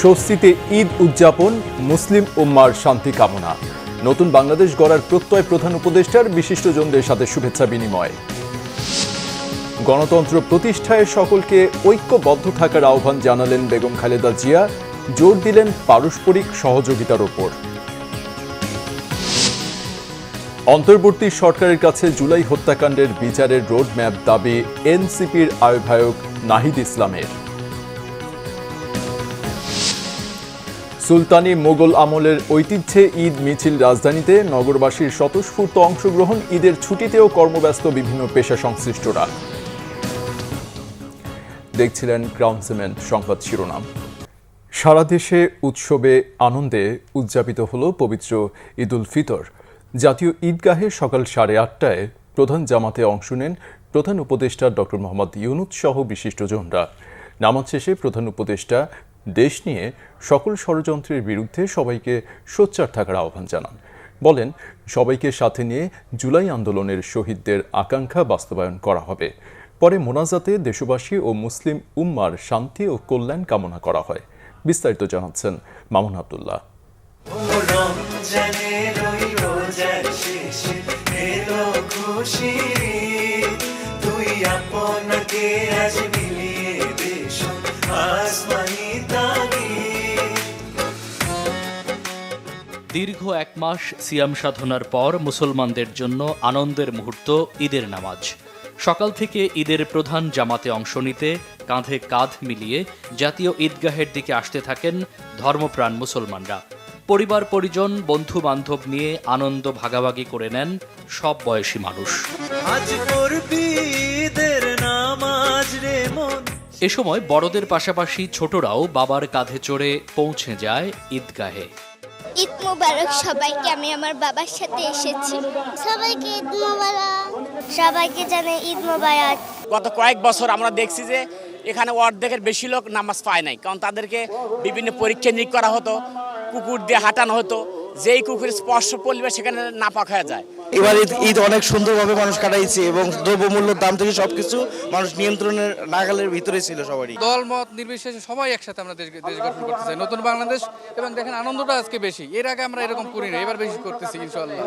স্বস্তিতে ঈদ উদযাপন, মুসলিম উম্মার শান্তি কামনা। নতুন বাংলাদেশ গড়ার প্রত্যয় প্রধান উপদেষ্টার বিশিষ্টজনদের সাথে শুভেচ্ছা বিনিময়। গণতন্ত্র প্রতিষ্ঠায় সকলকে ঐক্যবদ্ধ থাকার আহ্বান জানালেন বেগম খালেদা জিয়া, জোর দিলেন পারস্পরিক সহযোগিতার ওপর। অন্তর্বর্তী সরকারের কাছে জুলাই হত্যাকাণ্ডের বিচারের রোডম্যাপ দাবি এনসিপির আহ্বায়ক নাহিদ ইসলামের। সুলতানি মোগল আমলের ঐতিহ্যে ঈদ মিছিল রাজধানীতে, নগরবাসীর স্বতঃস্ফূর্ত অংশগ্রহণ। ঈদের ছুটিতেও কর্মব্যস্ত বিভিন্ন পেশা সংশ্লিষ্টরা। দেখছিলেন ক্রাউন সিমেন্ট সংবাদ শিরোনাম। সারা দেশে উৎসবে আনন্দে উদযাপিত হল পবিত্র ঈদ উল ফিতর। জাতীয় ঈদগাহে সকাল 8:30টায় প্রধান জামাতে অংশ নেন প্রধান উপদেষ্টা ডক্টর মোহাম্মদ ইউনূস সহ বিশিষ্টজনরা। নামাজ শেষে প্রধান উপদেষ্টা দেশ নিয়ে সকল ষড়যন্ত্রের বিরুদ্ধে সবাইকে সোচ্চার থাকার আহ্বান জানান। বলেন, সবাইকে সাথে নিয়ে জুলাই আন্দোলনের শহীদদের আকাঙ্ক্ষা বাস্তবায়ন করা হবে। পরে মোনাজাতে দেশবাসী ও মুসলিম উম্মার শান্তি ও কল্যাণ কামনা করা হয়। বিস্তারিত জানাচ্ছেন মামুন আব্দুল্লাহ। দীর্ঘ এক মাস সিয়াম সাধনার পর মুসলমানদের জন্য আনন্দের মুহূর্ত ঈদের নামাজ। সকাল থেকে ঈদের প্রধান জামাতে অংশ নিতে কাঁধে কাঁধ মিলিয়ে জাতীয় ঈদগাহের দিকে আসতে থাকেন ধর্মপ্রাণ মুসলমানরা। পরিবার পরিজন, বন্ধু বান্ধব নিয়ে আনন্দ ভাগাভাগি করে নেন সব বয়সী মানুষ। এ সময় বড়দের পাশাপাশি ছোটরাও বাবার কাঁধে চড়ে পৌঁছে যায় ঈদগাহে। ঈদ মোবারক সবাইকে। আমি আমার বাবার সাথে এসেছি। সবাইকে ঈদ মোবারক। সবাইকে জানাই ঈদ মোবারক। গত কয়েক বছর আমরা দেখছি যে এখানে অর্ধেকের বেশি লোক নামাজ পায় নাই, কারণ তাদেরকে বিভিন্ন পরীক্ষা নিরীক্ষা করা হতো, কুকুর দিয়ে হাঁটানো হতো। যেই কুকুরের স্পর্শ পড়লে সেখানে নাপাক হয়ে যায়। এবার ঈদ অনেক সুন্দরভাবে মানুষ কাটাইছে এবং দ্রব্যমূল্যের দাম থেকে সবকিছু মানুষ নিয়ন্ত্রণের নাগালের ভিতরে ছিল সবারই। দল মত নির্বিশেষে সবাই একসাথে আমরা দেশ গঠন করতে চাই, নতুন বাংলাদেশ। এবং দেখেন আনন্দটা আজকে বেশি, এর আগে আমরা এরকম করি না, এবার বেশি করতেছি ইনশাআল্লাহ।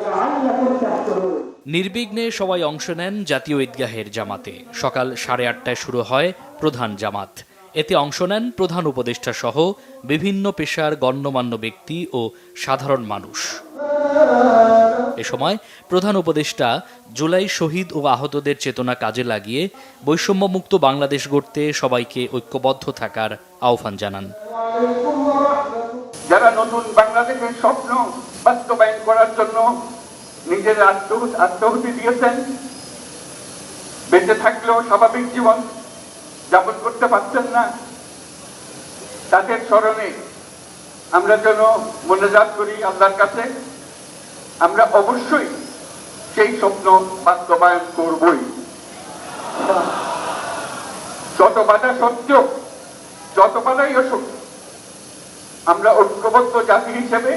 নির্বিঘ্নে সবাই অংশ নেন জাতীয় ঈদগাহের জামাতে। সকাল 8:30টায় শুরু হয় প্রধান জামাত। এতে অংশ নেন প্রধান উপদেষ্টা সহ বিভিন্ন পেশার গণ্যমান্য ব্যক্তি ও সাধারণ মানুষ। এ সময় প্রধান উপদেষ্টা জুলাই শহীদ ও আহতদের চেতনা কাজে লাগিয়ে বৈষম্যমুক্ত বাংলাদেশ গড়তে সবাইকে ঐক্যবদ্ধ থাকার আহ্বান জানান। যারা নতুন বাংলাদেশের স্বপ্ন বাস্তবায়ন করার জন্য নিজের আত্মাহুতি দিয়েছেন, বেঁচে থাকলেও স্বাভাবিক জীবন যাপন করতে পারছেন না, তাদের স্মরণে আমরা যেন মোনাজাত করি আল্লাহর কাছে। আমরা অবশ্যই সেই স্বপ্ন বাস্তবায়ন করবই। যত বাধা সত্ত্বেও, যত বাধাই আসুক, আমরা ঐক্যবদ্ধ জাতি হিসেবে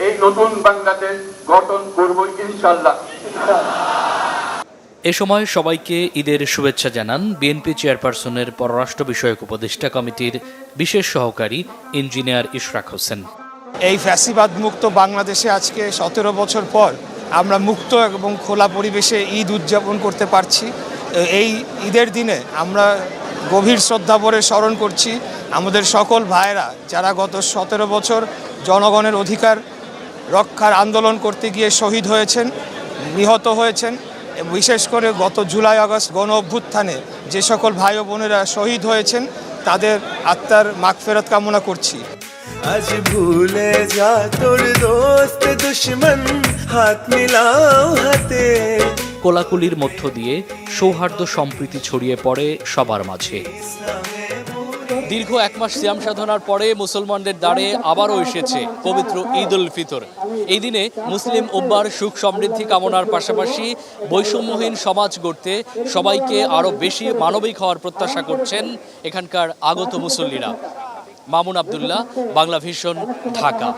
এই নতুন বাংলাদেশ গঠন করবই ইনশাআল্লাহ। এ সময় সবাইকে ঈদের শুভেচ্ছা জানান বিএনপি চেয়ারপারসনের পররাষ্ট্র বিষয়ক উপদেষ্টা কমিটির বিশেষ সহকারী ইঞ্জিনিয়ার ইশরাক হোসেন। এই ফ্যাসিবাদ মুক্ত বাংলাদেশে আজকে 17 বছর পর আমরা মুক্ত এবং খোলা পরিবেশে ঈদ উদযাপন করতে পারছি। এই ঈদের দিনে আমরা গভীর শ্রদ্ধা ভরে স্মরণ করছি আমাদের সকল ভাইয়েরা যারা গত 17 বছর জনগণের অধিকার রক্ষার আন্দোলন করতে গিয়ে শহীদ হয়েছেন, নিহত হয়েছেন। বিশেষ করে গত জুলাই আগস্ট গণ অভ্যুত্থানে যে সকল ভাই ও বোনেরা শহীদ হয়েছেন তাদের আত্মার মাগফিরাত কামনা করছি। আজ ভুলে যা তোর দোস্ত দুশমন, হাত মিলাও হাতে। কোলাকুলির মধ্য দিয়ে সৌহার্দ্য সম্প্রীতি ছড়িয়ে পড়ে সবার মাঝে। দীর্ঘ এক মাস সিয়াম সাধনার পরে মুসলমানদের দ্বারে আবারও এসেছে পবিত্র ঈদ উল ফিতর। এই দিনে মুসলিম উম্মার সুখ সমৃদ্ধি কামনার পাশাপাশি বৈষম্যহীন সমাজ গড়তে সবাইকে আরও বেশি মানবিক হওয়ার প্রত্যাশা করছেন এখানকার আগত মুসল্লিরা। মামুন আব্দুল্লাহ, বাংলা ভিশন, ঢাকা।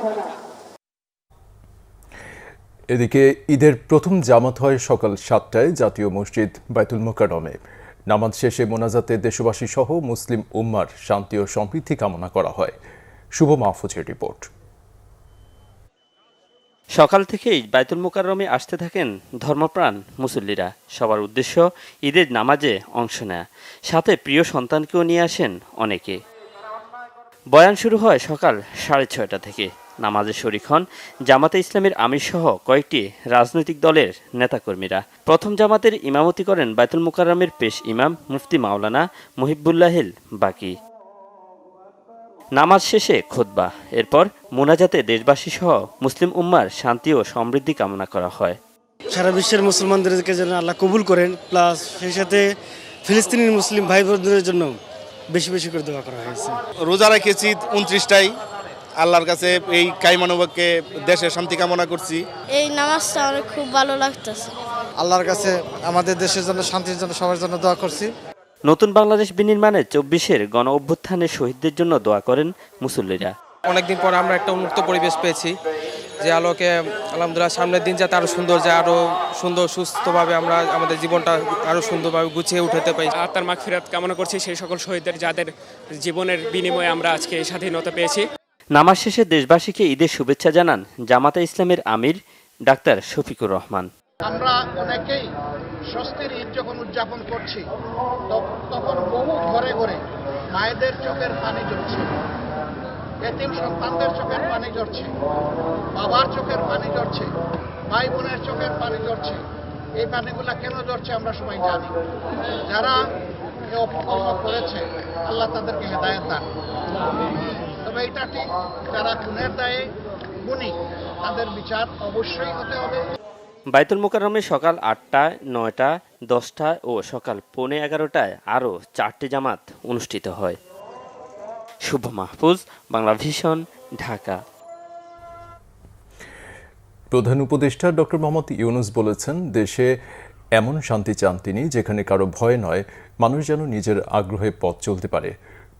এদিকে ঈদের প্রথম জামাত হয় সকাল 7টায় জাতীয় মসজিদ বাইতুল মোকাররমে। নামাজ শেষে মোনাজাতে দেশবাসী সহ মুসলিম উম্মার শান্তি ও সমৃদ্ধি কামনা করা হয়। শুভ মাহফুজের রিপোর্ট। সকাল থেকেই বাইতুল মোকাররমে আসতে থাকেন ধর্মপ্রাণ মুসল্লিরা। সবার উদ্দেশ্য ঈদের নামাজে অংশ নেয়া, সাথে প্রিয় সন্তানকেও নিয়ে আসেন অনেকে। বয়ান শুরু হয় সকাল 6:30 থেকে। নামাজে শরীক হন জামাতে ইসলামের আমির সহ কয়েকটি রাজনৈতিক দলের নেতাকর্মীরা। প্রথম জামাতের ইমামতি করেন বাইতুল মোকাররমের পেশ ইমাম মুফতি মাওলানা মুহিবুল্লাহিল বাকি। নামাজ শেষে খুতবা, এরপর মোনাজাতে দেশবাসী সহ মুসলিম উম্মার শান্তি ও সমৃদ্ধি কামনা করা হয়। সারা বিশ্বের মুসলমানদেরকে যেন আল্লাহ কবুল করেন, প্লাস সেই সাথে ফিলিস্তিনি মুসলিম ভাই বোনদের জন্য বেশি বেশি করে দোয়া করা হয়েছে। রোজা রেখেছি 29টাই। আল্লাহর কাছে এই কাইমানবকে দেশে শান্তি কামনা করছি। এই নামাজটা আমার খুব ভালো লাগতেছে। আল্লাহর কাছে আমাদের দেশের জন্য, শান্তির জন্য, সবার জন্য দোয়া করছি। নতুন বাংলাদেশ বিনির্মাণে 24-এর গণ অভ্যুত্থানের শহীদদের জন্য দোয়া করেন মুসল্লিরা। অনেকদিন পর আমরা একটা উন্মুক্ত পরিবেশ পেয়েছি, যে আলোকে আলহামদুলিল্লাহ সামনের দিন যাতে আরো সুন্দর যায়, আরো সুন্দর সুস্থভাবে আমরা আমাদের জীবনটা আরো সুন্দরভাবে গুছিয়ে উঠাতে পারি। আত্মার মাগফিরাত কামনা করছি সেই সকল শহীদদের, যাদের জীবনের বিনিময়ে আমরা আজকে স্বাধীনতা পেয়েছি। নামাজ শেষে দেশবাসীকে ঈদের শুভেচ্ছা জানান জামাতে ইসলামের আমির ডাক্তার শফিকুর রহমান। আমরা অনেকেই স্বস্তির ঈদ যখন উদযাপন করছি, তখন বহু ঘরে ঘরে মায়েদের চোখের পানি ঝরছে, এতিম সন্তানদের চোখের পানি ঝরছে, বাবার চোখের পানি ঝরছে, ভাই বোনের চোখের পানি ঝরছে। এই পানিগুলা কেন ঝরছে আমরা সবাই জানি। যারা এই অপকর্ম করেছে আল্লাহ তাদেরকে হেদায়েত দান। তবে এটা ঠিক, যারা খুনের দায়ে খুনি তাদের বিচার অবশ্যই হতে হবে। বাইতুল মোকাররমে সকাল 8টা, 9টা, 10টা ও সকাল 11:15টায় আরও 4টি জামাত অনুষ্ঠিত হয়। শুভ মাহফুজ, বাংলা ভিশন, ঢাকা। প্রধান উপদেষ্টা ডক্টর মোহাম্মদ ইউনূস বলেছেন, দেশে এমন শান্তি চান তিনি যেখানে কারো ভয় নয়, মানুষ যেন নিজের আগ্রহে পথ চলতে পারে।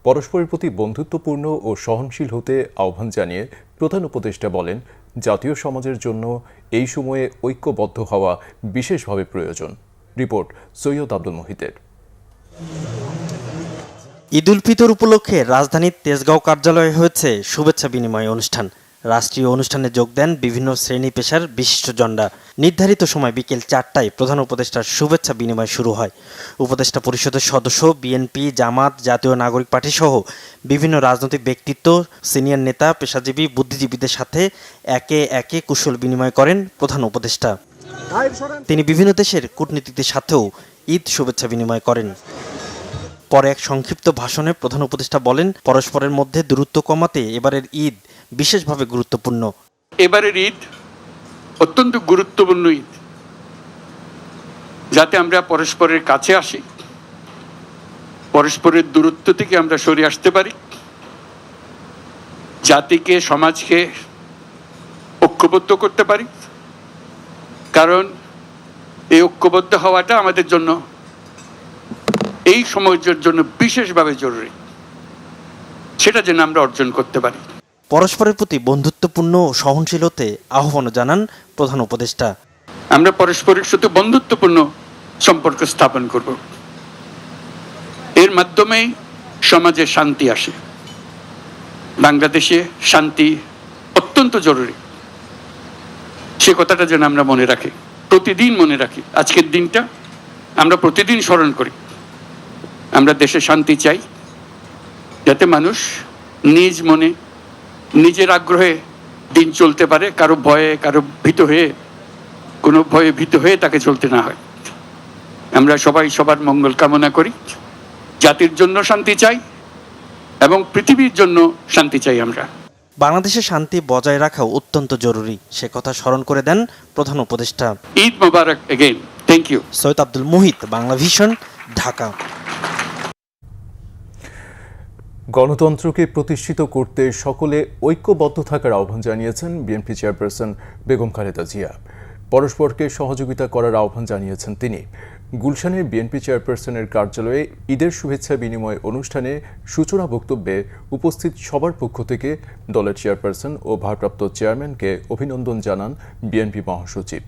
পরস্পরের প্রতি বন্ধুত্বপূর্ণ ও সহনশীল হতে আহ্বান জানিয়ে প্রধান উপদেষ্টা বলেন, জাতীয় সমাজের জন্য এই সময়ে ঐক্যবদ্ধ হওয়া বিশেষভাবে প্রয়োজন। রিপোর্ট সৈয়দ আব্দুল মুহিতের। ঈদ উল ফিতর উপলক্ষে রাজধানীর তেজগাঁও কার্যালয়ে হয়েছে শুভেচ্ছা বিনিময় অনুষ্ঠান। রাষ্ট্রীয় অনুষ্ঠানে যোগ দেন বিভিন্ন শ্রেণী পেশার বিশিষ্টজনরা। নির্ধারিত সময় বিকেল 4টায় প্রধান উপদেষ্টার শুভেচ্ছা বিনিময় শুরু হয়। উপদেষ্টা পরিষদের সদস্য, বিএনপি, জামাত, জাতীয় নাগরিক পার্টি সহ বিভিন্ন রাজনৈতিক ব্যক্তিত্ব, সিনিয়র নেতা, পেশাজীবী, বুদ্ধিজীবীদের সাথে একে একে কুশল বিনিময় করেন প্রধান উপদেষ্টা। তিনি বিভিন্ন দেশের কূটনীতিকদের সাথেও ঈদ শুভেচ্ছা বিনিময় করেন। পরে এক সংক্ষিপ্ত ভাষণে প্রধান উপদেষ্টা বলেন, পরস্পরের মধ্যে দূরত্ব কমাতে এবারের ঈদ বিশেষভাবে গুরুত্বপূর্ণ। এবারের ঈদ অত্যন্ত গুরুত্বপূর্ণ ঈদ, যাতে আমরা পরস্পরের কাছে আসি, পরস্পরের দূরত্ব থেকে আমরা সরে আসতে পারি, জাতিকে, সমাজকে ঐক্যবদ্ধ করতে পারি। কারণ এই ঐক্যবদ্ধ হওয়াটা আমাদের জন্য, এই সময়ের জন্য বিশেষভাবে জরুরি, সেটা যেন আমরা অর্জন করতে পারি। পরস্পরের প্রতি বন্ধুত্বপূর্ণ ও সহনশীল হতে আহ্বান জানান প্রধান উপদেষ্টা। আমরা পরস্পরের সাথে বন্ধুত্বপূর্ণ সম্পর্ক স্থাপন করব, এর মাধ্যমে সমাজে শান্তি আসে। বাংলাদেশে শান্তি অত্যন্ত জরুরি, সে কথাটা যেন আমরা মনে রাখি, প্রতিদিন মনে রাখি। আজকের দিনটা আমরা প্রতিদিন স্মরণ করি। আমরা দেশে শান্তি চাই, যাতে মানুষ নিজ মনে, নিজের আগ্রহে দিন চলতে পারে, কারো ভয়ে, কারো ভীত হয়ে, কোনো ভয়ে ভীত হয়ে তাকে চলতে না হয়। আমরা সবাই সবার মঙ্গল কামনা করি, জাতির জন্য শান্তি চাই এবং পৃথিবীর জন্য শান্তি চাই। আমরা বাংলাদেশে শান্তি বজায় রাখা অত্যন্ত জরুরি, সে কথা স্মরণ করে দেন প্রধান উপদেষ্টা। Eid Mubarak again. Thank you. Syed Abdul Muhit, Bangla vision, Dhaka. গণতন্ত্রকে প্রতিষ্ঠিত করতে সকলে ঐক্যবদ্ধ থাকার আহ্বান জানিয়েছেন বিএনপি চেয়ারপারসন বেগম খালেদা জিয়া। পরস্পরকে সহযোগিতা করার আহ্বান জানিয়েছেন তিনি। গুলশানের বিএনপি চেয়ারপারসনের কার্যালয়ে ঈদের শুভেচ্ছা বিনিময় অনুষ্ঠানে সূচনা বক্তব্যে উপস্থিত সবার পক্ষ থেকে দলের চেয়ারপারসন ও ভারপ্রাপ্ত চেয়ারম্যানকে অভিনন্দন জানান বিএনপি মহাসচিব।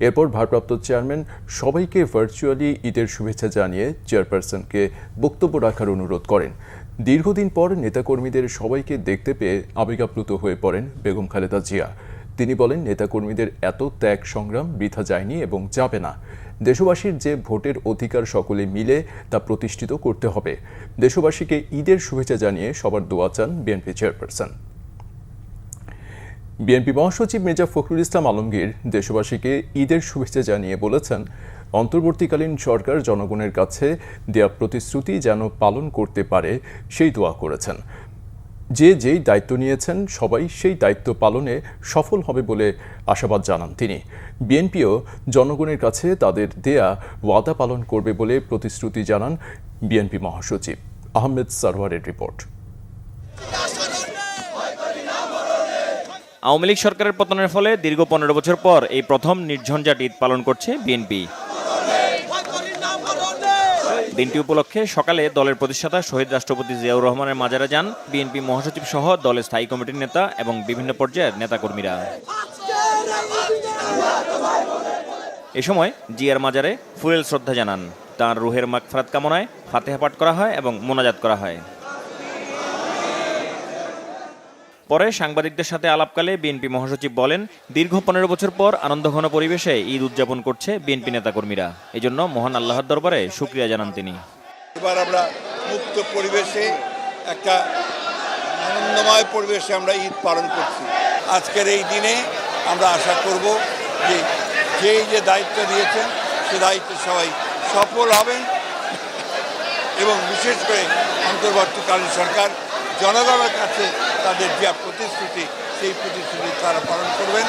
এরপর ভারপ্রাপ্ত চেয়ারম্যান সবাইকে ভার্চুয়ালি ঈদের শুভেচ্ছা জানিয়ে চেয়ারপারসনকে বক্তব্য রাখার অনুরোধ করেন। দীর্ঘদিন পর নেতাকর্মীদের সবাইকে দেখতে পেয়ে আবেগাপ্লুত হয়ে পড়েন বেগম খালেদা জিয়া। তিনি বলেন, নেতাকর্মীদের এত ত্যাগ সংগ্রাম বৃথা যায়নি এবং যাবে না। দেশবাসীর যে ভোটের অধিকার সকলে মিলে তা প্রতিষ্ঠিত করতে হবে। দেশবাসীকে ঈদের শুভেচ্ছা জানিয়ে সবার দোয়া চান বিএনপি চেয়ারপারসন। বিএনপি মহাসচিব মির্জা ফখরুল ইসলাম আলমগীর দেশবাসীকে ঈদের শুভেচ্ছা জানিয়ে বলেছেন, অন্তর্বর্তীকালীন সরকার জনগণের কাছে দেয়া প্রতিশ্রুতি যেন পালন করতে পারে সেই দোয়া করেছেন। যেই দায়িত্ব নিয়েছেন সবাই সেই দায়িত্ব পালনে সফল হবে বলে আশাবাদ জানান তিনি। বিএনপিও জনগণের কাছে তাদের দেয়া ওয়াদা পালন করবে বলে প্রতিশ্রুতি জানান বিএনপি মহাসচিব। আহমেদ সারওয়ারের রিপোর্ট। আওয়ামী লীগ সরকারের পতনের ফলে দীর্ঘ 15 বছর পর এই প্রথম নির্ঝঞ্ঝাট ঈদ পালন করছে বিএনপি। দিনটি উপলক্ষে সকালে দলের প্রতিষ্ঠাতা শহীদ রাষ্ট্রপতি জিয়াউর রহমানের মাজারে যান বিএনপি মহাসচিব সহ দলের স্থায়ী কমিটির নেতা এবং বিভিন্ন পর্যায়ের নেতাকর্মীরা। এ সময় জিয়ার মাজারে ফুলেল শ্রদ্ধা জানান। তাঁর রুহের মাগফিরাত কামনায় ফাতিহা পাঠ করা হয় এবং মোনাজাত করা হয়। পরে সাংবাদিকদের সাথে আলাপকালে বিএনপি মহাসচিব বলেন, দীর্ঘ 15 বছর পর আনন্দঘন পরিবেশে ঈদ উদযাপন করছে বিএনপি নেতাকর্মীরা। এজন্য মহান আল্লাহর দরবারে শুকরিয়া জানান তিনি। এবার আমরা মুক্ত পরিবেশে একটা আনন্দময় পরিবেশে আমরা ঈদ পালন করছি। আজকের এই দিনে আমরা আশা করব যে যে দায়িত্ব দিয়েছেন সে দায়িত্বে সবাই সফল হবেন এবং বিশেষ করে অন্তর্বর্তীকালীন সরকার জনগণের কাছে তাদের যে প্রতিশ্রুতি সেই প্রতিশ্রুতি তারা পালন করবেন।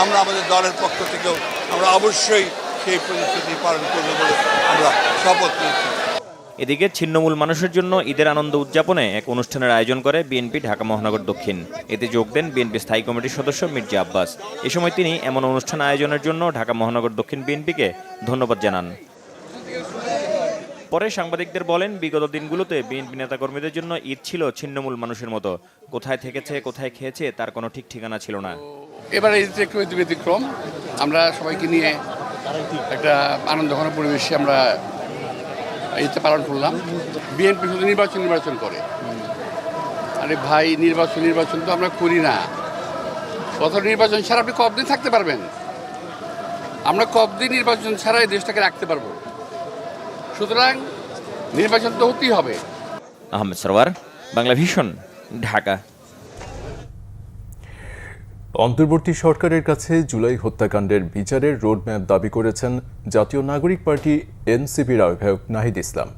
আমরা আমাদের দলের পক্ষ থেকেও আমরা অবশ্যই সেই প্রতিশ্রুতি পালন করব বলে আমরা শপথ নিয়েছি। এদিকে ছিন্নমূল মানুষের জন্য ঈদের আনন্দ উদযাপনে এক অনুষ্ঠানের আয়োজন করে বিএনপি ঢাকা মহানগর দক্ষিণ। এতে যোগ দেন বিএনপি স্থায়ী কমিটির সদস্য মির্জা আব্বাস। এ সময় তিনি এমন অনুষ্ঠান আয়োজনের জন্য ঢাকা মহানগর দক্ষিণ বিএনপিকে ধন্যবাদ জানান। পরে সাংবাদিকদের বলেন, বিগত দিনগুলোতে বিএনপি নেতাকর্মীদের জন্য ঈদ ছিল ছিন্নমূল মানুষের মতো। কোথায় থেকেছে, কোথায় খেয়েছে তার কোনো ঠিক ঠিকানা ছিল না। এবারে ঈদটা একটু ব্যতিক্রম। আমরা সবাইকে নিয়ে একটা আনন্দঘন পরিবেশে আমরা ঈদটা পালন করলাম। বিএনপি শুধু নির্বাচন করে। আরে ভাই, নির্বাচন তো আমরা করি না। কত নির্বাচন ছাড়া আপনি কতদিন থাকতে পারবেন? আমরা কতদিন নির্বাচন ছাড়া এই দেশটাকে রাখতে পারবো? সুতরাং নির্বাচন তো হতেই হবে। আহমেদ সরওয়ার, বাংলা ভিশন, ঢাকা। অন্তর্বর্তী সরকারের কাছে জুলাই হত্যাকাণ্ডের বিচারের রোডম্যাপ দাবি করেছেন জাতীয় নাগরিক পার্টি এনসিপির আহ্বায়ক নাহিদ ইসলাম।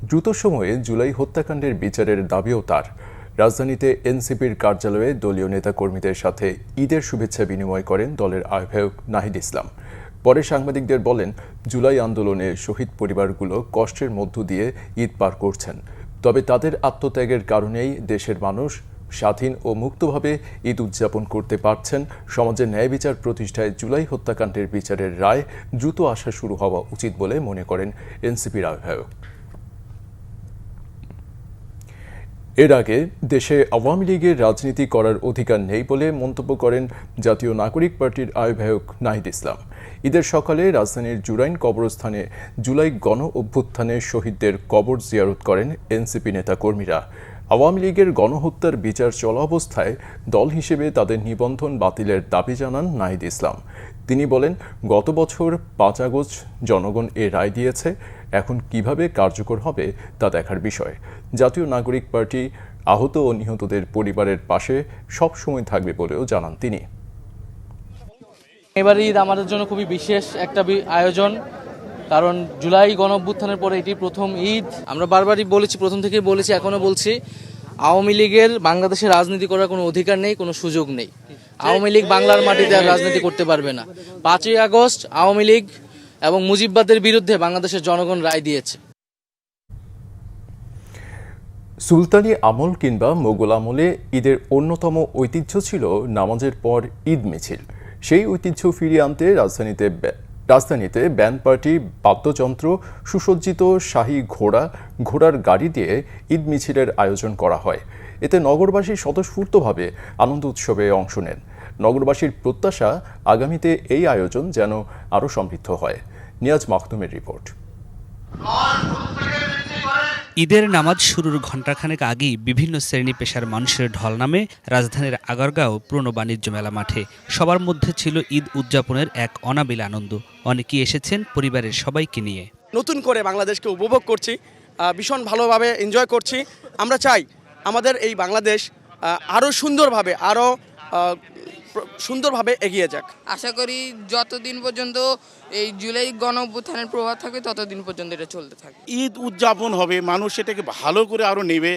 দ্রুত সময়ে জুলাই হত্যাকাণ্ডের বিচারের দাবিও তার। রাজধানীতে এনসিপির কার্যালয়ে দলীয় নেতাকর্মীদের সাথে ঈদের শুভেচ্ছা বিনিময় করেন দলের আহ্বায়ক নাহিদ ইসলাম। পরে সাংবাদিকদের বলেন, জুলাই আন্দোলনে শহীদ পরিবারগুলো কষ্টের মধ্য দিয়ে ঈদ পার করছেন। তবে তাদের আত্মত্যাগের কারণেই দেশের মানুষ স্বাধীন ও মুক্তভাবে ঈদ উদযাপন করতে পারছেন। সমাজে ন্যায় বিচার প্রতিষ্ঠায় জুলাই হত্যাকাণ্ডের বিচারের রায় দ্রুত আসা শুরু হওয়া উচিত বলে মনে করেন এনসিপির আহ্বায়ক। এর আগে দেশে আওয়ামী লীগের রাজনীতি করার অধিকার নেই বলে মন্তব্য করেন জাতীয় নাগরিক পার্টির আহ্বায়ক নাহিদ ইসলাম। ঈদের সকালে রাজধানীর জুরাইন কবরস্থানে জুলাই গণ অভ্যুত্থানে শহীদদের কবর জিয়ারত করেন এনসিপি নেতাকর্মীরা। আওয়ামী লীগের গণহত্যার বিচার চলা অবস্থায় দল হিসেবে তাদের নিবন্ধন বাতিলের দাবি জানান নাহিদ ইসলাম। তিনি বলেন, গত বছর 5 আগস্ট জনগণ এ রায় দিয়েছে। এখন কিভাবে কার্যকর হবে তা দেখার বিষয়। জাতীয় নাগরিক পার্টি আহত ও নিহতদের পরিবারের পাশে সব সময় থাকবে বলেও জানান তিনি। এবার ঈদ আমাদের জন্য খুবই বিশেষ একটা আয়োজন, কারণ জুলাই গণঅভ্যুত্থানের পরে এটি প্রথম ঈদ। আমরা বারবারই বলেছি, প্রথম থেকেই বলেছি, এখনও বলছি, আওয়ামী লীগের বাংলাদেশে রাজনীতি করার কোনো অধিকার নেই, কোনো সুযোগ নেই। আওয়ামী লীগ বাংলার মাটিতে আর রাজনীতি করতে পারবে না। 5ই আগস্ট আওয়ামী লীগ এবং মুজিববাদের বিরুদ্ধে বাংলাদেশের জনগণ রায় দিয়েছে। সুলতানি আমল কিংবা মোগল আমলে ঈদের অন্যতম ঐতিহ্য ছিল নামাজের পর ঈদ মিছিল। সেই ঐতিহ্য ফিরিয়ে আনতে রাজধানীতে ব্যান্ড পার্টি, বাদ্যযন্ত্র, সুসজ্জিত শাহী ঘোড়ার গাড়ি দিয়ে ঈদ মিছিলের আয়োজন করা হয়। এতে নগরবাসী স্বতঃস্ফূর্তভাবে আনন্দ উৎসবে অংশ নেন। নগরবাসীর প্রত্যাশা, আগামীতে এই আয়োজন যেন আরও সমৃদ্ধ হয়। নিয়াজ মাখদুমের রিপোর্ট। ঈদের নামাজ শুরুর ঘণ্টাখানেক আগেই বিভিন্ন শ্রেণী পেশার মানুষের ঢল নামে রাজধানীর আগারগাঁও পুরনো বাণিজ্য মেলা মাঠে। সবার মধ্যে ছিল ঈদ উদযাপনের এক অনাবিল আনন্দ। অনেকেই এসেছেন পরিবারের সবাইকে নিয়ে। নতুন করে বাংলাদেশকে উপভোগ করছি, ভীষণ ভালোভাবে এনজয় করছি। আমরা চাই আমাদের এই বাংলাদেশ আরও সুন্দরভাবে এগিয়ে যাক। আশা করি যতদিন পর্যন্ত এই জুলাই গণ অভ্যুত্থানের প্রভাব থাকবে ততদিন পর্যন্ত এটা চলতে থাকবে। ঈদ উদযাপন হবে, মানুষ এটাকে ভালো করে আরও নেবে,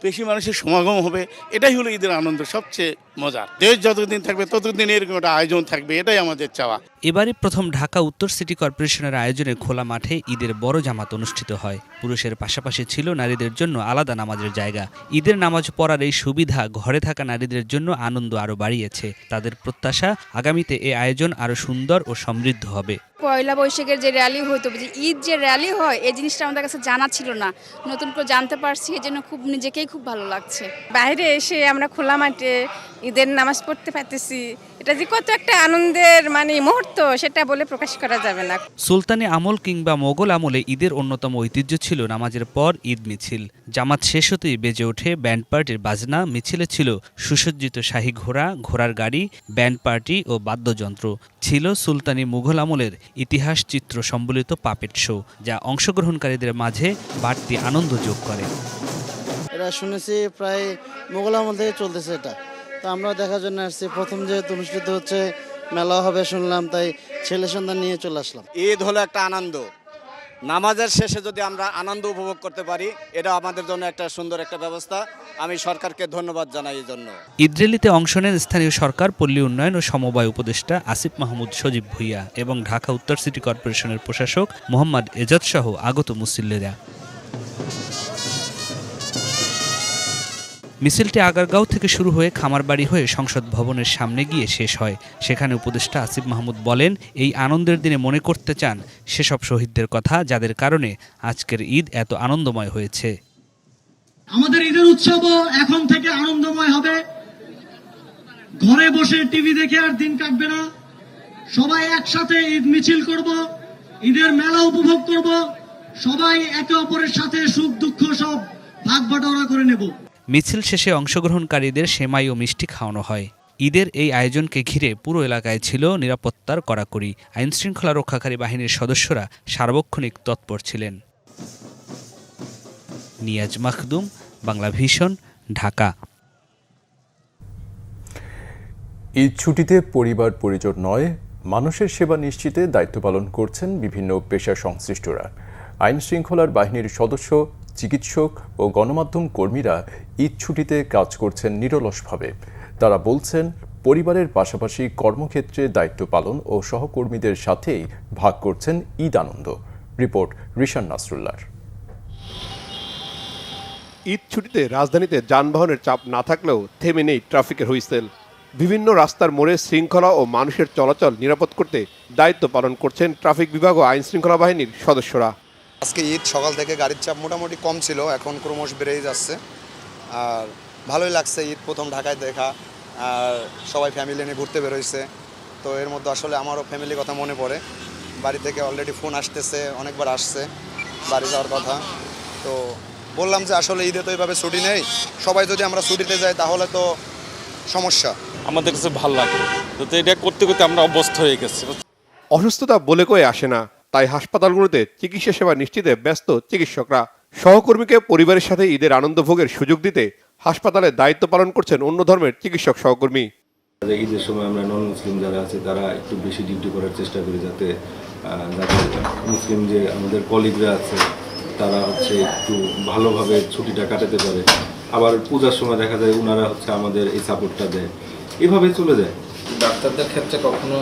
বেশি মানুষের সমাগম হবে, এটাই হলো ঈদের আনন্দ সবচেয়ে মজার। দেশ যতদিন থাকবে ততদিন এরকম একটা আয়োজন থাকবে, এটাই আমাদের চাওয়া। এবারে প্রথম ঢাকা উত্তর সিটি কর্পোরেশনের আয়োজনে খোলা মাঠে ঈদের বড় জামাত অনুষ্ঠিত হয়। পুরুষের পাশাপাশি ছিল নারীদের জন্য আলাদা নামাজের জায়গা। ঈদের নামাজ পড়ার এই সুবিধা ঘরে থাকা নারীদের জন্য আনন্দ আরও বাড়িয়েছে। তাদের প্রত্যাশা আগামীতে এই আয়োজন আরও সুন্দর ও সমৃদ্ধ হবে। পয়লা বৈশাখের যে র্যালি হইতো, ঈদ যে র্যালি হয়, এই জিনিসটা আমাদের কাছে জানা ছিল না, নতুন করে জানতে পারছি। এই জন্য নিজেকেই খুব ভালো লাগছে। বাইরে এসে আমরা খোলা মাঠে ঈদের নামাজ পড়তে পারতেছি, এটা যে কত একটা আনন্দের মুহূর্ত, সেটা বলে প্রকাশ করা যাবে না। সুলতানি আমল কিংবা মোগল আমলে ঈদের অন্যতম ঐতিহ্য ছিল নামাজের পর ঈদ মিছিল। জামাত শেষ হতেই বেজে ওঠে ব্যান্ড পার্টির বাজনা। মিছিলে ছিল সুসজ্জিত শাহী ঘোড়া, ঘোড়ার গাড়ি, ব্যান্ড পার্টি ও বাদ্যযন্ত্র। ছিল সুলতানি মুঘল আমলের ইতিহাস চিত্র সম্বলিত পাপেট শো, যা অংশগ্রহণকারীদের মাঝে বাড়তি আনন্দ যোগ করে। এটা শুনেছি প্রায় মোগল আমল থেকে চলতেছে এটা, তো আমরা দেখার জন্য আসছি। প্রথম যেহেতু অনুষ্ঠিত হচ্ছে, মেলা হবে শুনলাম, তাই ছেলে সন্তান নিয়ে চলে আসলাম। ঈদ হলো একটা আনন্দ, নামাজের শেষে যদি আমরা আনন্দ উপভোগ করতে পারি, এটা আমাদের জন্য একটা সুন্দর একটা ব্যবস্থা। আমি সরকারকে ধন্যবাদ জানাই এই জন্য। ঈদ র্যালিতে অংশ নেন স্থানীয় সরকার, পল্লী উন্নয়ন ও সমবায় উপদেষ্টা আসিফ মাহমুদ সজীব ভুইয়া এবং ঢাকা উত্তর সিটি কর্পোরেশনের প্রশাসক মোহাম্মদ এজাজ সহ আগত মুসল্লিরা। মিছিলটি আগারগাঁও থেকে শুরু হয়ে খামারবাড়ি হয়ে সংসদ ভবনের সামনে গিয়ে শেষ হয়। সেখানে উপদেষ্টা আসিফ মাহমুদ বলেন, এই আনন্দের দিনে মনে করতে চান সেসব শহীদদের কথা, যাদের কারণে আজকের ঈদ এত আনন্দময় হয়েছে। আমাদের ঈদের উৎসবও এখন থেকে আনন্দময় হবে। ঘরে বসে টিভি দেখে আর দিন কাটবে না। সবাই একসাথে ঈদ মিছিল করব, ঈদের মেলা উপভোগ করব, সবাই একে অপরের সাথে সুখ দুঃখ সব ভাগ বাটোয়ারা করে নেব। মিছিল শেষে অংশগ্রহণকারীদের সেমাই ও মিষ্টি খাওয়ানো হয়। ঈদের এই আয়োজনকে ঘিরে পুরো এলাকায় ছিল নিরাপত্তার কড়াকড়ি। আইনশৃঙ্খলা রক্ষাকারী বাহিনীর সদস্যরা সার্বক্ষণিক তৎপর ছিলেন। নিয়াজ মাখদুম, বাংলা ভিশন, ঢাকা। ঈদ ছুটিতে পরিবার পরিজন নয়, মানুষের সেবা নিশ্চিতে দায়িত্ব পালন করছেন বিভিন্ন পেশা সংশ্লিষ্টরা। আইন শৃঙ্খলার বাহিনীর সদস্য, চিকিৎসক ও গণমাধ্যম কর্মীরা ঈদ ছুটিতে কাজ করছেন নিরলসভাবে। তারা বলছেন, পরিবারের পাশাপাশি কর্মক্ষেত্রে দায়িত্ব পালন ও সহকর্মীদের সাথেই ভাগ করছেন ঈদ আনন্দ। রিপোর্ট রিশান নাসরুল্লাহর। ঈদ ছুটিতে রাজধানীতে যানবাহনের চাপ না থাকলেও থেমে নেই ট্রাফিকের হুইসেল। বিভিন্ন রাস্তার মোড়ে শৃঙ্খলা ও মানুষের চলাচল নিরাপদ করতে দায়িত্ব পালন করছেন ট্রাফিক বিভাগ ও আইন শৃঙ্খলা বাহিনীর সদস্যরা। আজকে ঈদ, সকাল থেকে গাড়ির চাপ মোটামুটি কম ছিল, এখন ক্রমশ বেড়েই যাচ্ছে। আর ভালোই লাগছে, ঈদ প্রথম ঢাকায় দেখা, আর সবাই ফ্যামিলি নিয়ে ঘুরতে বেরোইছে। তো এর মধ্যে আসলে আমারও ফ্যামিলির কথা মনে পড়ে। বাড়ি থেকে অলরেডি ফোন আসতেছে, অনেকবার আসছে বাড়ি যাওয়ার কথা। তো বললাম যে আসলে ঈদে তো এইভাবে ছুটি নেই, সবাই যদি আমরা ছুটিতে যাই তাহলে তো সমস্যা। আমাদের কাছে ভালো লাগে, তো এটা করতে করতে আমরা অভ্যস্ত হয়ে গেছি। অসুস্থতা বলে কয়ে আসে না, তাই হাসপাতালগুলোতে চিকিৎসা সেবা নিশ্চিতে ব্যস্ত চিকিৎসকরা। সহকর্মীকে পরিবারের সাথে ঈদের আনন্দ ভোগের সুযোগ দিতে হাসপাতালে দায়িত্ব পালন করছেন অন্য ধর্মের চিকিৎসক সহকর্মী। ঈদের সময় আমরা নন মুসলিম যারা আছে তারা একটু বেশি ডিউটি করার চেষ্টা করি, যাতে মুসলিম যে আমাদের কলিগরা আছে তারা একটু ভালোভাবে ছুটিটা কাটাতে পারে। আবার পূজার সময় দেখা যায় ওনারা আমাদের এই সাপোর্টটা দেয়, এভাবেই চলে যায়। ডাক্তারদের ক্ষেত্রে কখনো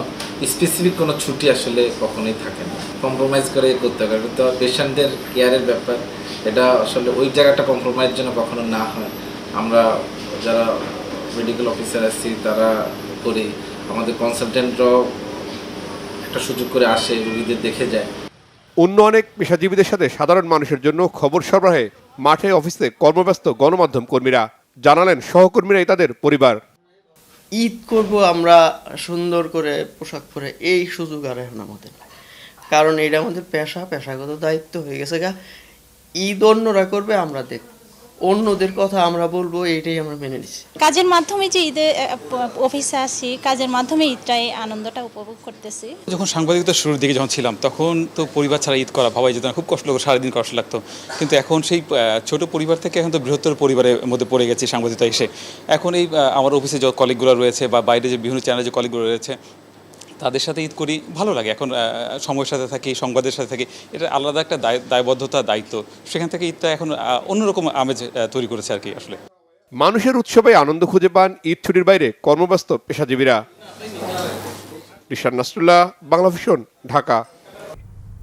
স্পেসিফিক কোনো ছুটি আসলে কখনোই থাকে না, কম্প্রোমাইজ করে করতে হবে। তো পেশেন্টদের কেয়ারের ব্যাপার, এটা আসলে ওই জায়গাটা কম্প্রোমাইজ যেন কখনো না হয়। আমরা যারা মেডিকেল অফিসার আছি তারা করি, আমাদের কনসালটেন্টরাও একটা সুযোগ করে আসে, রোগীদের দেখে যায়। অন্য অনেক পেশাজীবীদের সাথে সাধারণ মানুষের জন্য খবর সরবরাহে মাঠে অফিসে কর্মব্যস্ত গণমাধ্যম কর্মীরা। জানালেন সহকর্মীরাই তাদের পরিবার। ঈদ করব আমরা সুন্দর করে পোশাক পরে, এই সুযোগ আর এখন আমাদের, কারণ এটা আমাদের পেশাগত দায়িত্ব হয়ে গেছে গা। ঈদ অন্যরা করবে, আমরা দেখব, অন্যদের কথা আমরা বলবো, এইটাই আমরা মেনে নিচ্ছি। কাজের মাধ্যমে যে ঈদে অফিসে আসি, কাজের মাধ্যমে ঈদটাই আনন্দটা উপভোগ করতেছি। যখন সাংবাদিকতার শুরুর দিকে যখন ছিলাম তখন তো পরিবার ছাড়া ঈদ করা ভাবাই যেত না, খুব কষ্ট লাগতো, সারাদিন কষ্ট লাগতো। কিন্তু এখন সেই ছোট পরিবার থেকে এখন তো বৃহত্তর পরিবারের মধ্যে পড়ে গেছি সাংবাদিকতা এসে। এখন এই আমার অফিসে যে কলিগগুলো রয়েছে বা বাইরে যে বিভিন্ন চ্যানেলে যে কলিগগুলো রয়েছে তাদের সাথে ঈদ করি, ভালো লাগে। এখন সময়ের সাথে থাকি, সংবাদের সাথে থাকি, এটা আলাদা একটা দায়বদ্ধতা, দায়িত্ব। সেখান থেকে ঈদটা এখন অন্যরকম আমেজ তৈরি করেছে আর কি। আসলে মানুষের উৎসবে আনন্দ খুঁজে পান ঈদ ছুটির বাইরে কর্মব্যস্ত পেশাজীবীরা। রিশাদ নাসরুল্লাহ, বাংলাভিশন, ঢাকা।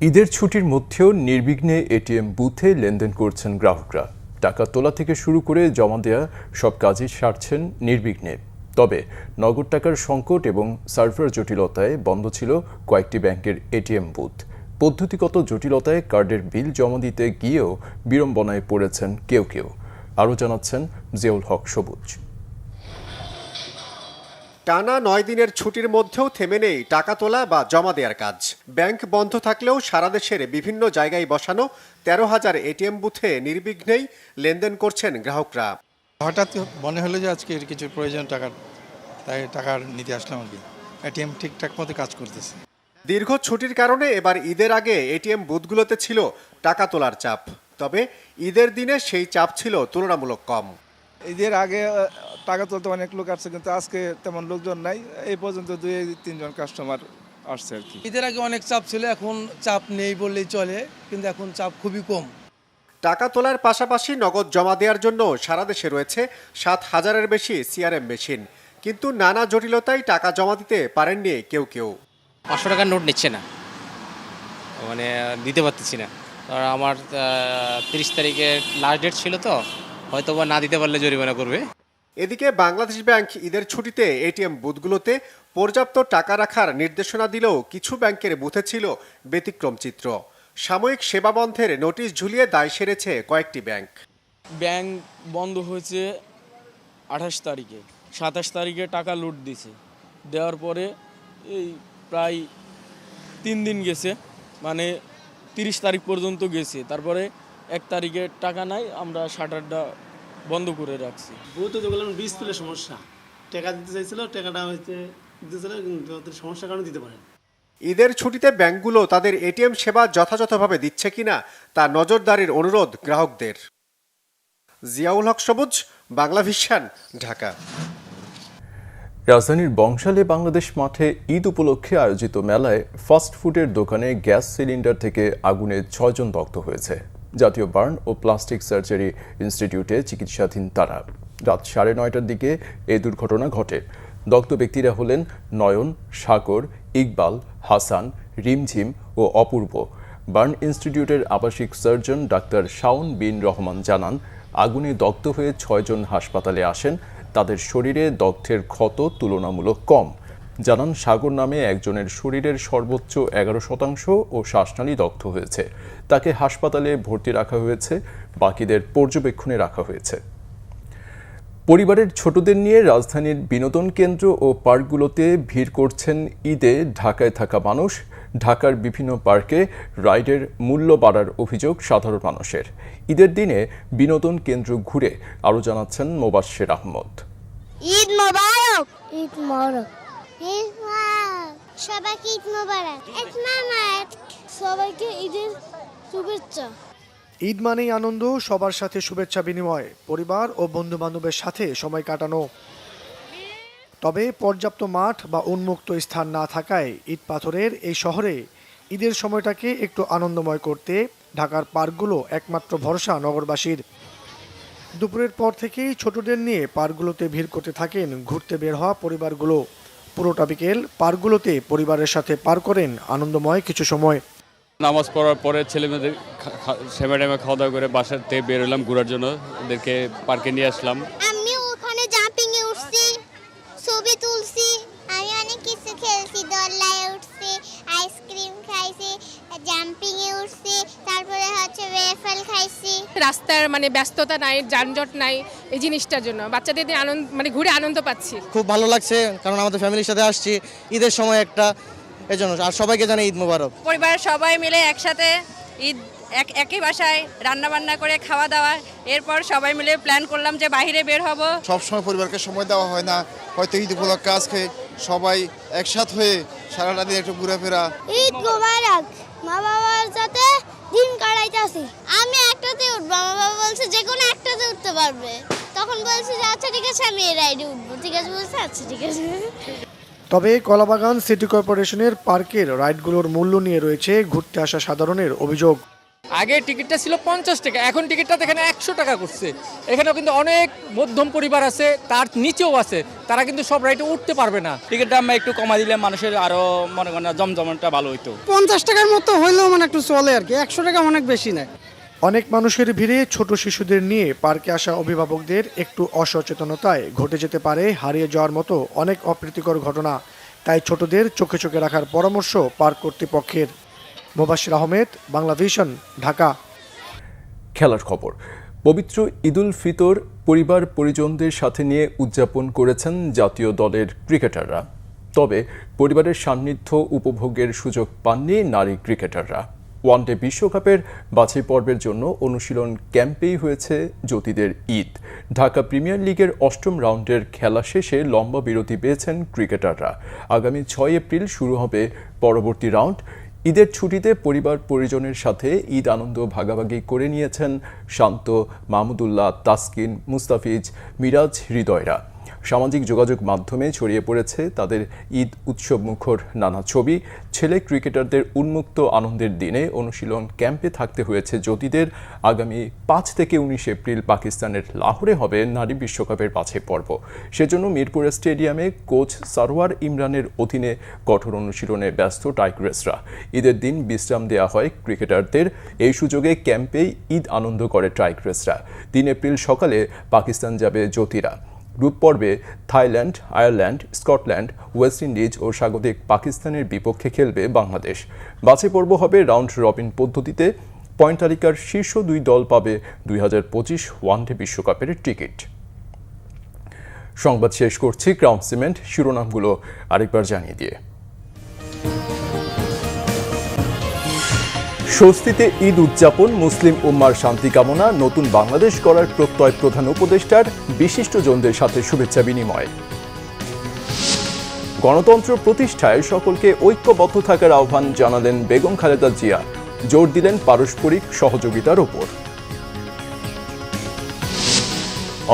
ঈদের ছুটির মধ্যেও নির্বিঘ্নে এটিএম বুথে লেনদেন করছেন গ্রাহকরা। টাকা তোলা থেকে শুরু করে জমা দেওয়া সব কাজই সারছেন নির্বিঘ্নে। তবে নগদ টাকার সংকট এবং সার্ভার জটিলতায় বন্ধ ছিল কয়েকটি ব্যাংকের এটিএম বুথ। পদ্ধতিগত জটিলতায় কার্ডের বিল জমা দিতে গিয়েও বিড়ম্বনায় পড়েছেন কেউ কেউ। আরও জানাচ্ছেন জিয়াউল হক সবুজ। টানা 9 দিনের ছুটির মধ্যেও থেমে নেই টাকা তোলা বা জমা দেওয়ার কাজ। ব্যাংক বন্ধ থাকলেও সারা দেশের বিভিন্ন জায়গায় বসানো 13,000 এটিএম বুথে নির্বিঘ্নেই লেনদেন করছেন গ্রাহকরা। হঠাৎ মনে হলো যে আজকে কিছু প্রয়োজন টাকার, তাই টাকা নিতে আসলাম আর কি। এটিএম ঠিকঠাক মতো কাজ করতেছে। দীর্ঘ ছুটির কারণে এবার ঈদের আগে এটিএম বুথগুলোতে ছিল টাকা তোলার চাপ। তবে ঈদের দিনে সেই চাপ ছিল তুলনামূলক কম। ঈদের আগে টাকা তুলতে অনেক লোক আসছে, কিন্তু আজকে তেমন লোকজন নাই। এই পর্যন্ত 2-3 জন কাস্টমার আসছে আর কি। ঈদের আগে অনেক চাপ ছিল, এখন চাপ নেই বললেই চলে, কিন্তু এখন চাপ খুবই কম। টাকা তোলার পাশাপাশি নগদ জমা দেওয়ার জন্য সারা দেশে রয়েছে 7,000-এর বেশি সিআরএম মেশিন। কিন্তু নানা জটিলতায় টাকা জমা দিতে পারেননি কেউ কেউ। 500 টাকার নোট নিচ্ছে না, মানে দিতে পারতেছি না। আমার 30 তারিখে লাস্ট ডেট ছিল, তো হয়তো বা না দিতে পারলে জরিমানা করবে। এদিকে বাংলাদেশ ব্যাংক ঈদের ছুটিতে এটিএম বুথগুলোতে পর্যাপ্ত টাকা রাখার নির্দেশনা দিলেও কিছু ব্যাংকের বুথে ছিল ব্যতিক্রম চিত্র। সাময়িক সেবা বন্ধের নোটিশ ঝুলিয়ে দায় সেরেছে কয়েকটি ব্যাংক। ব্যাংক বন্ধ হয়েছে 28 তারিখে, 27 তারিখে টাকা লুট দিছে, দেওয়ার পরে এই প্রায় 3 দিন গেছে, মানে 30 তারিখ পর্যন্ত গেছে। তারপরে 1 তারিখে টাকা নাই, আমরা শাটারটা বন্ধ করে রাখছি। বহুত তো বললাম 20 তুলে সমস্যা, টাকা দিতে চাইছিল, টাকাটা হইতে দিতেছিল, কিন্তু ওদের সমস্যার কারণে দিতে পারে। ঈদের ছুটিতে ব্যাংকগুলো তাদের এটিএম সেবা যথাযথভাবে দিচ্ছে কিনা তা নজরদারির অনুরোধ গ্রাহকদের। জিয়াউল হক সবুজ, বাংলাভিশন, ঢাকা। রাজধানীর বংশালে বাংলাদেশ মাঠে ঈদ উপলক্ষে আয়োজিত মেলায় ফাস্ট ফুডের দোকানে গ্যাস সিলিন্ডার থেকে আগুনে 6 জন দগ্ধ হয়েছে। জাতীয় বার্ন ও প্লাস্টিক সার্জারি ইনস্টিটিউটে চিকিৎসাধীন তারা। রাত 9:30টার দিকে এই দুর্ঘটনা ঘটে। দগ্ধ ব্যক্তিরা হলেন নয়ন, সাগর, ইকবাল, হাসান, রিমঝিম ও অপূর্ব। বার্ন ইনস্টিটিউটের আবাসিক সার্জন ডাক্তার শাওন বিন রহমান জানান, আগুনে দগ্ধ হয়ে 6 জন হাসপাতালে আসেন। তাদের শরীরে দগ্ধের ক্ষত তুলনামূলক কম। জানান, সাগর নামে একজনের শরীরের সর্বোচ্চ 11% ও শ্বাসনালী দগ্ধ হয়েছে। তাকে হাসপাতালে ভর্তি রাখা হয়েছে, বাকিদের পর্যবেক্ষণে রাখা হয়েছে। পরিবারের ছোটদের নিয়ে রাজধানীর বিনোদন কেন্দ্র ও পার্কগুলোতে ভিড় করছেন ঈদে ঢাকায় থাকা মানুষ। ঢাকার বিভিন্ন পার্কে রাইডের মূল্য বাড়ার অভিযোগ সাধারণ মানুষের। ঈদের দিনে বিনোদন কেন্দ্র ঘুরে আরও জানাচ্ছেন মোবাশ্বের আহমদ। ঈদ মোবারক, ঈদ মোবারক, ঈদ মোবারক, সবাইকে ঈদ মোবারক, ঈদ মোবারক, সবাইকে ঈদের শুভেচ্ছা। ঈদ মানেই আনন্দ, সবার সাথে শুভেচ্ছা বিনিময়, পরিবার ও বন্ধু বান্ধবের সাথে সময় কাটানো। তবে পর্যাপ্ত মাঠ বা উন্মুক্ত স্থান না থাকায় ঈদ পাথরের এই শহরে ঈদের সময়টাকে একটু আনন্দময় করতে ঢাকার পার্কগুলো একমাত্র ভরসা নগরবাসীর। দুপুরের পর থেকেই ছোটদের নিয়ে পার্কগুলোতে ভিড় করতে থাকেন ঘুরতে বের হওয়া পরিবারগুলো। পুরোটা বিকেল পার্কগুলোতে পরিবারের সাথে পার করেন আনন্দময় কিছু সময়। নামাজ পড়ার পরে ছেলেমেয়েদের সেবা টাইমে খাওয়া দাওয়া করে বাসার থেকে বের হলাম ঘোরার জন্য, ওদেরকে পার্কে নিয়ে আসলাম। আমি ওখানে জাম্পিং এ উঠছি, ছবি তুলছি, আমি অনেক কিছু খেলছি, দোলনায় উঠছি, আইসক্রিম খাইছি, জাম্পিং এ উঠছি, তারপরে হচ্ছে ওয়েফল খাইছি। রাস্তার মানে ব্যস্ততা নাই, যানজট নাই, এই জিনিসটার জন্য বাচ্চাদের আনন্দ মানে ঘুরে আনন্দ পাচ্ছি। খুব ভালো লাগছে, কারণ আমাদের ফ্যামিলির সাথে আসছি ঈদের সময় একটা, এই জন্য। আর সবাইকে জানাই ঈদ মোবারক। পরিবারের সবাই মিলে একসাথে ঈদ একই বাসায় রান্না বান্না করে খাওয়া দাওয়া, এরপর সবাই মিলে প্ল্যান করলাম যে বাইরে বের হব। সবসময় পরিবারকে সময় দেওয়া হয় না, হয়তো ঈদ উপলক্ষে আজকে সবাই একসাথ হয়ে সারাটা দিন একটু ঘোরাফেরা। ঈদ মোবারক, মা বাবার সাথে দিন কাটাইতেছি। আমি একটাতে উঠবো, মা বাবা বলছে যে কোনো একটাতে উঠতে পারবে, তখন বলছি যে আচ্ছা ঠিক আছে আমি এই রাইডে উঠবো। ঠিক আছে বলছে, আচ্ছা ঠিক আছে। তবে কলাবাগান সিটি কর্পোরেশনের পার্কের রাইডগুলোর মূল্য নিয়ে রয়েছে ঘুরতে আসা সাধারণের অভিযোগ। আগে টিকিটটা ছিল 50 টাকা, এখন টিকিটটা এখানে 100 টাকা করছে। এখানেও কিন্তু অনেক মধ্যম পরিবার আছে, তার নিচেও আছে, তারা কিন্তু সব রাইডে উঠতে পারবে না। টিকিটটা আমরা একটু কমা দিলে মানুষের আরো মনে করেন জমজমাটটা ভালো হইতো। 50 টাকার মতো হইলেও মানে একটু চলে আর কি, 100 টাকা অনেক বেশি না। অনেক মানুষের ভিড়ে ছোট শিশুদের নিয়ে পার্কে আসা অভিভাবকদের একটু অসচেতনতায় ঘটে যেতে পারে হারিয়ে যাওয়ার মতো অনেক অপ্রীতিকর ঘটনা। তাই ছোটদের চোখে চোখে রাখার পরামর্শ পার্ক কর্তৃপক্ষের। মোবাশ্বির আহমেদ, বাংলা ভিশন, ঢাকা। খেলার খবর। পবিত্র ঈদুল ফিতর পরিবার পরিজনদের সাথে নিয়ে উদযাপন করেছেন জাতীয় দলের ক্রিকেটাররা। তবে পরিবারের সান্নিধ্য উপভোগের সুযোগ পাননি নারী ক্রিকেটাররা। ওয়ানডে বিশ্বকাপের বাছাই পর্বের জন্য অনুশীলন ক্যাম্পেই হয়েছে জ্যোতিদের ঈদ। ঢাকা প্রিমিয়ার লিগের ৮ম রাউন্ডের খেলা শেষে লম্বা বিরতি পেয়েছেন ক্রিকেটাররা। আগামী ৬ এপ্রিল শুরু হবে পরবর্তী রাউন্ড। ঈদের ছুটিতে পরিবার পরিজনের সাথে ঈদ আনন্দ ভাগাভাগি করে নিয়েছেন শান্ত, মাহমুদুল্লাহ, তাসকিন, মুস্তাফিজ, মিরাজ, হৃদয়রা। সামাজিক যোগাযোগ মাধ্যমে ছড়িয়ে পড়েছে তাদের ঈদ উৎসব মুখর নানা ছবি। ছেলে ক্রিকেটারদের উন্মুক্ত আনন্দের দিনে অনুশীলন ক্যাম্পে থাকতে হয়েছে জ্যোতিদের। আগামী ৫ থেকে ১৯ এপ্রিল পাকিস্তানের লাহোরে হবে নারী বিশ্বকাপের বাছাই পর্ব। সেজন্য মিরপুর স্টেডিয়ামে কোচ সারওয়ার ইমরানের অধীনে কঠোর অনুশীলনে ব্যস্ত টাইগ্রেসরা। ঈদের দিন বিশ্রাম দেওয়া হয় ক্রিকেটারদের। এই সুযোগে ক্যাম্পেই ঈদ আনন্দ করে টাইগ্রেসরা। ৩ এপ্রিল সকালে পাকিস্তান যাবে জ্যোতিরা। গ্রুপ পর্বে Thailand, Ireland, Scotland, West Indies ও স্বাগতিক পাকিস্তানের বিপক্ষে খেলবে বাংলাদেশ। বাছাই পর্ব হবে রাউন্ড রবিন পদ্ধতিতে। পয়েন্ট তালিকার শীর্ষ 2 দল পাবে 2025 ওয়ানডে বিশ্বকাপের টিকিট। সংবাদ শেষ করছি ক্রাউন সিমেন্ট শিরোনামগুলো আরেকবার জানিয়ে দিয়ে। স্বস্তিতে ঈদ উদযাপন, মুসলিম উম্মার শান্তি কামনা, নতুন বাংলাদেশ গড়ার প্রত্যয় প্রধান উপদেষ্টার, বিশিষ্টজনদের সাথে শুভেচ্ছা বিনিময়। গণতন্ত্র প্রতিষ্ঠায় সকলকে ঐক্যবদ্ধ থাকার আহ্বান জানালেন বেগম খালেদা জিয়া, জোর দিলেন পারস্পরিক সহযোগিতার ওপর।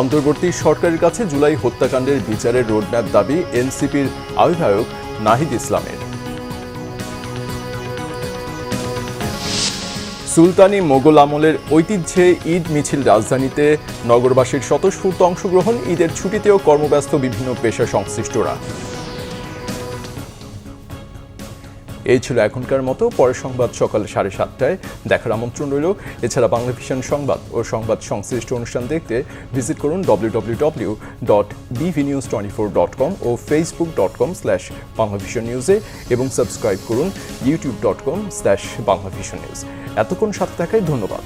অন্তর্বর্তী সরকারের কাছে জুলাই হত্যাকাণ্ডের বিচারের রোডম্যাপ দাবি এনসিপির আহ্বায়ক নাহিদ ইসলামের। সুলতানি মোগল আমলের ঐতিহ্যে ঈদ মিছিল রাজধানীতে, নগরবাসীর স্বতঃস্ফূর্ত অংশগ্রহণ। ঈদের ছুটিতেও কর্মব্যস্ত বিভিন্ন পেশা সংশ্লিষ্টরা। এই ছিল এখনকার মতো। পরের সংবাদ সকাল 7:30টায় দেখার আমন্ত্রণ রইল। এছাড়া বাংলা ভিশন সংবাদ ও সংবাদ সংশ্লিষ্ট অনুষ্ঠান দেখতে ভিজিট করুন www.bvnews24.com ও facebook.com/banglavisionnews-এ এবং সাবস্ক্রাইব করুন youtube.com/banglavisionnews। এতক্ষণ সাথে থাকায় ধন্যবাদ।